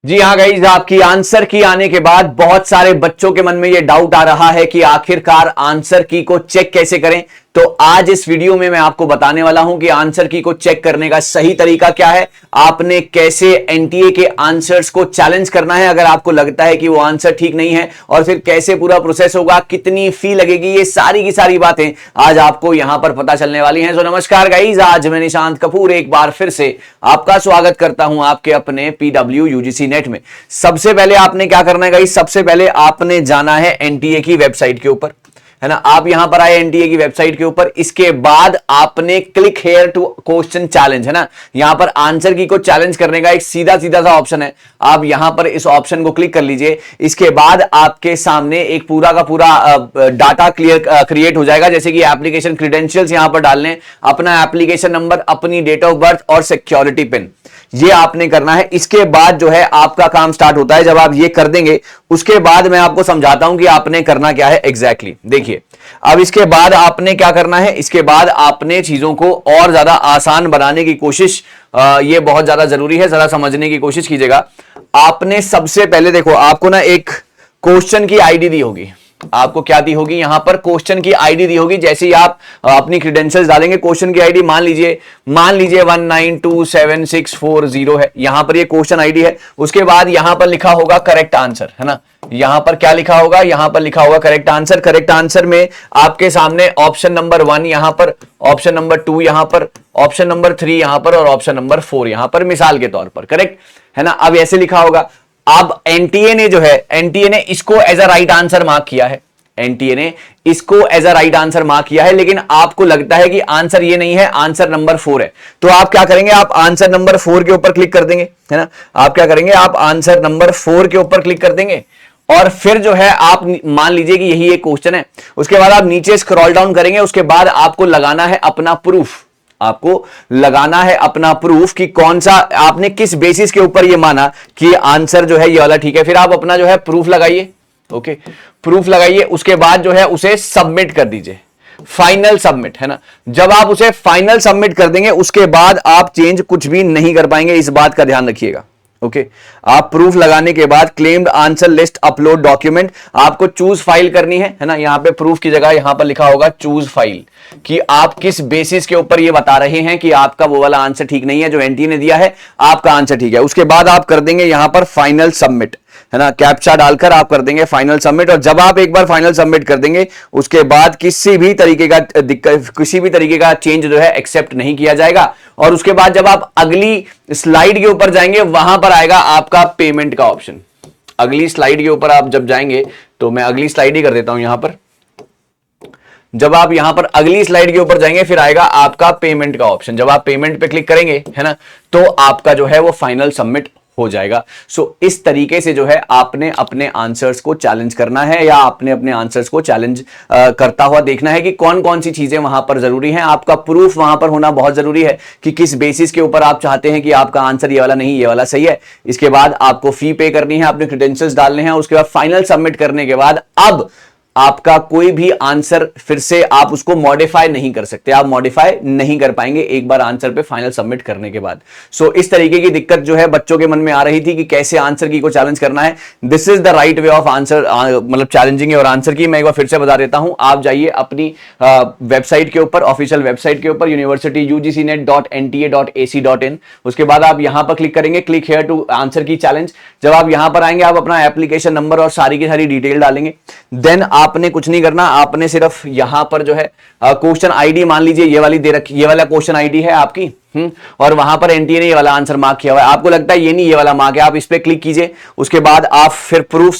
जी हाँ गाइस, आपकी आंसर की आने के बाद बहुत सारे बच्चों के मन में ये डाउट आ रहा है कि आखिरकार आंसर की को चेक कैसे करें। तो आज इस वीडियो में मैं आपको बताने वाला हूं कि आंसर की को चेक करने का सही तरीका क्या है, आपने कैसे एनटीए के आंसर्स को चैलेंज करना है अगर आपको लगता है कि वो आंसर ठीक नहीं है, और फिर कैसे पूरा प्रोसेस होगा, कितनी फी लगेगी, ये सारी की सारी बातें आज आपको यहां पर पता चलने वाली हैं। तो नमस्कार गाइस, आज मैं निशांत कपूर एक बार फिर से आपका स्वागत करता हूं आपके अपने पीडब्ल्यू यूजीसी नेट में। सबसे पहले आपने क्या करना है गाइस, सबसे पहले आपने जाना है एनटीए की वेबसाइट के ऊपर, है ना। आप यहां पर आए एनटीए की वेबसाइट के ऊपर, इसके बाद आपने click here to question challenge, है ना, यहां पर आंसर की को चैलेंज करने का एक सीधा सीधा सा ऑप्शन है। आप यहां पर इस ऑप्शन को क्लिक कर लीजिए। इसके बाद आपके सामने एक पूरा का पूरा डाटा क्रिएट हो जाएगा, जैसे कि एप्लीकेशन क्रीडेंशियल्स यहां पर डालने, अपना एप्लीकेशन नंबर, अपनी डेट ऑफ बर्थ और सिक्योरिटी पिन, ये आपने करना है। इसके बाद जो है आपका काम स्टार्ट होता है। जब आप ये कर देंगे उसके बाद मैं आपको समझाता हूं कि आपने करना क्या है एग्जैक्टली। देखिए, अब इसके बाद आपने क्या करना है, इसके बाद आपने चीजों को और ज्यादा आसान बनाने की कोशिश, ये बहुत ज्यादा जरूरी है, जरा समझने की कोशिश कीजिएगा। आपने सबसे पहले देखो, आपको ना एक क्वेश्चन की आईडी दी होगी, आपको क्या दी होगी, यहां पर क्वेश्चन की आईडी दी होगी। जैसे ही आप अपनी क्रेडेंशियल्स डालेंगे, क्वेश्चन की आईडी मान लीजिए 192740 है, यहां पर ये क्वेश्चन आईडी है। उसके बाद यहां पर लिखा होगा करेक्ट आंसर, है ना। यहां पर क्या लिखा होगा, यहां पर लिखा होगा करेक्ट आंसर। करेक्ट आंसर में आपके सामने ऑप्शन नंबर 1 यहां पर, ऑप्शन नंबर 2 यहां पर, ऑप्शन नंबर 3 यहां पर और ऑप्शन नंबर 4 यहां पर, मिसाल के तौर पर, करेक्ट, है ना। अब ऐसे लिखा होगा। अब एनटीए ने जो है, एनटीए ने इसको as a right answer mark किया है, एनटीए ने इसको as a right answer mark किया है, लेकिन आपको लगता है कि आंसर ये नहीं है, आंसर नंबर 4 है। तो आप क्या करेंगे, आप आंसर नंबर 4 के ऊपर क्लिक कर देंगे, है ना। आप क्या करेंगे, आप आंसर नंबर 4 के ऊपर क्लिक कर देंगे, और फिर जो है आप मान लीजिए कि यही एक क्वेश्चन है। उसके बाद आप नीचे स्क्रॉल डाउन करेंगे, उसके बाद आपको लगाना है अपना प्रूफ, आपको लगाना है अपना प्रूफ कि कौन सा, आपने किस बेसिस के ऊपर ये माना कि आंसर जो है ये वाला ठीक है। फिर आप अपना जो है प्रूफ लगाइए, ओके, प्रूफ लगाइए। उसके बाद जो है उसे सबमिट कर दीजिए, फाइनल सबमिट, है ना। जब आप उसे फाइनल सबमिट कर देंगे उसके बाद आप चेंज कुछ भी नहीं कर पाएंगे, इस बात का ध्यान रखिएगा, ओके। आप प्रूफ लगाने के बाद claimed answer list upload document, आपको चूज फाइल करनी है ना। यहां पे प्रूफ की जगह यहां पर लिखा होगा चूज फाइल, कि आप किस बेसिस के ऊपर ये बता रहे हैं कि आपका वो वाला आंसर ठीक नहीं है जो एनटी ने दिया है, आपका आंसर ठीक है। उसके बाद आप कर देंगे यहां पर फाइनल सबमिट, है ना, कैप्चा डालकर आप कर देंगे फाइनल सबमिट। और जब आप एक बार फाइनल सबमिट कर देंगे उसके बाद किसी भी तरीके का दिक्कत, किसी भी तरीके का चेंज जो है एक्सेप्ट नहीं किया जाएगा। और उसके बाद जब आप अगली स्लाइड के ऊपर जाएंगे वहां पर आएगा आपका पेमेंट का ऑप्शन। अगली स्लाइड के ऊपर आप जब जाएंगे, तो मैं अगली स्लाइड ही कर देता हूं यहां पर। जब आप यहां पर अगली स्लाइड के ऊपर जाएंगे फिर आएगा आपका पेमेंट का ऑप्शन। जब आप पेमेंट पे क्लिक करेंगे, है ना, तो आपका जो है वो फाइनल सबमिट हो जाएगा। सो इस तरीके से जो है आपने अपने आंसर्स को चैलेंज करना है, या आपने अपने आंसर्स को चैलेंज करता हुआ देखना है कि कौन कौन सी चीजें वहां पर जरूरी हैं। आपका प्रूफ वहां पर होना बहुत जरूरी है कि किस बेसिस के ऊपर आप चाहते हैं कि आपका आंसर ये वाला नहीं, ये वाला सही है। इसके बाद आपको फी पे करनी है, अपने क्रेडेंशियल्स डालने हैं। उसके बाद फाइनल सबमिट करने के बाद अब आपका कोई भी आंसर फिर से आप उसको मॉडिफाई नहीं कर सकते, आप मॉडिफाई नहीं कर पाएंगे एक बार आंसर पे फाइनल सबमिट करने के बाद। सो इस तरीके की दिक्कत जो है बच्चों के मन में आ रही थी कि कैसे आंसर की को चैलेंज करना है, this is the right way of answer, मतलब चैलेंजिंग और आंसर की। मैं एक बार फिर से बता देता हूं, आप जाइए अपनी वेबसाइट के ऊपर, ऑफिशियल वेबसाइट के ऊपर, universityugcnet.nta.ac.in। उसके बाद आप यहां पर क्लिक करेंगे, क्लिक हेयर टू आंसर की चैलेंज। जब आप यहां पर आएंगे आप अपना एप्लीकेशन नंबर और सारी की सारी डिटेल डालेंगे। देन आपने कुछ नहीं करना, आपने सिर्फ यहां पर जो है क्वेश्चन आईडी मान लीजिए ये वाली दे रखी, ये वाला क्वेश्चन आईडी है आपकी, और वहां पर एनटीए ने ये वाला आंसर मार्क किया हुआ है। आपको लगता है ये नहीं, ये वाला मार्क है, आप इस पे क्लिक कीजिए। उसके बाद आप फिर प्रूफ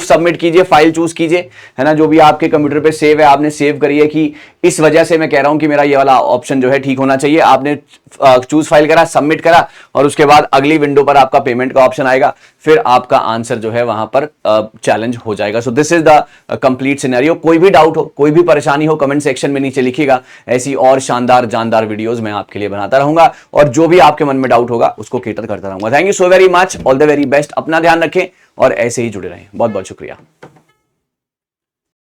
सबमिट कीजिए, फाइल चूज कीजिए, है ना, जो भी आपके कंप्यूटर पे सेव है आपने सेव करिए कि इस वजह से मैं कह रहा हूं कि मेरा ये वाला ऑप्शन जो है ठीक होना चाहिए। आपने चूज फाइल करा, सबमिट करा, और उसके बाद अगली विंडो पर आपका पेमेंट का ऑप्शन आएगा, फिर आपका आंसर जो है वहां पर चैलेंज हो जाएगा। So this is the complete scenario. कोई भी डाउट हो, कोई भी परेशानी हो, कमेंट सेक्शन में नीचे लिखिएगा। ऐसी और शानदार जानदार वीडियोस मैं आपके लिए बनाता रहूंगा, और जो भी आपके मन में डाउट होगा उसको कैटर करता रहूंगा। Thank you so very much, all the very best. अपना ध्यान रखें और ऐसे ही जुड़े रहें। बहुत बहुत शुक्रिया।